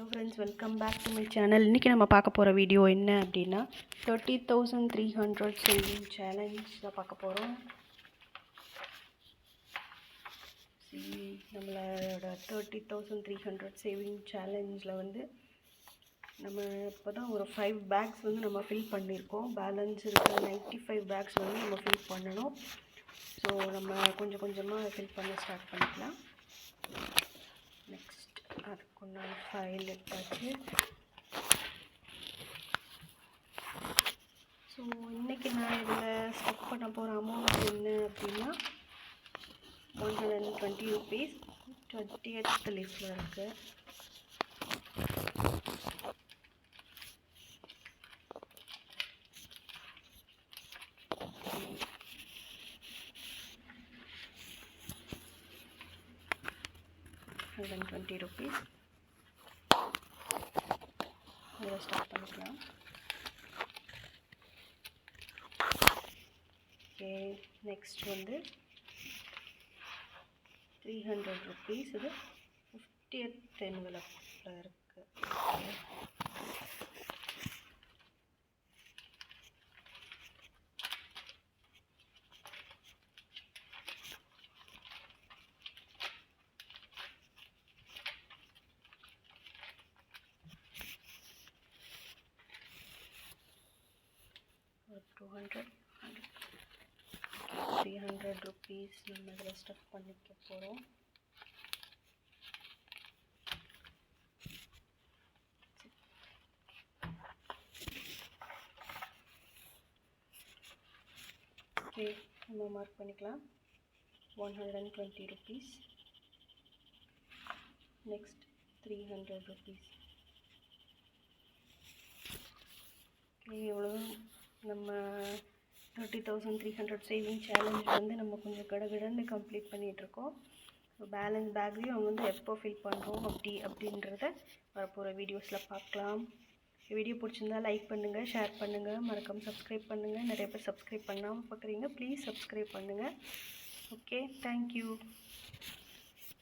Hello friends, welcome back to my channel. இன்னைக்கு நம்ம பார்க்க போற வீடியோ என்ன அப்படினா 30300 saving challenge தான் பார்க்க போறோம். நம்மளோட 30300 saving challengeல வந்து நம்ம இப்போதான் ஒரு 5 bags வந்து நம்ம fill பண்ணிருக்கோம். பேலன்ஸ் இருக்க 95 bags வந்து நம்ம fill பண்ணனும். ஸோ நம்ம கொஞ்சம் கொஞ்சமா fill பண்ண ஸ்டார்ட் பண்ணிக்கலாம். நெக்ஸ்ட் அதுக்குள்ள ஃபைல் எடுத்தாச்சு. ஸோ இன்னைக்கு நான் இதில் ஸ்டெப் பண்ண போகிற அமௌண்ட் என்ன அப்படின்னா 120 rupees 20th லிஸ்ட்டில் இருக்குது. ₹120 இதை ஸ்டார்ட் பண்ணிக்கலாம். ஓகே, நெக்ஸ்ட் வந்து ₹300 இது 50th envelope இருக்குது. ₹200 ₹300 நம்ம இதில் ஸ்டெப் பண்ணிக்க போகிறோம். ஓகே, நம்ம மார்க் பண்ணிக்கலாம். ₹120. நெக்ஸ்ட் ₹300. ஓகே, இவ்வளோ நம்ம 30300 சேவிங் சேலஞ்ச் வந்து நம்ம கொஞ்சம் கடகடன்னு கம்ப்ளீட் பண்ணிகிட்ருக்கோம். ஸோ பேலன்ஸ் பேக்கையும் அவங்க வந்து எப்போ ஃபில் பண்ணுறோம் அப்படின்றத வரப்போகிற வீடியோஸில் பார்க்கலாம். வீடியோ பிடிச்சிருந்தா லைக் பண்ணுங்கள், ஷேர் பண்ணுங்கள், மறக்காம சப்ஸ்கிரைப் பண்ணுங்கள். நிறைய பேர் சப்ஸ்கிரைப் பண்ணாமல் பார்க்குறீங்க, ப்ளீஸ் சப்ஸ்கிரைப் பண்ணுங்கள். Okay, thank you.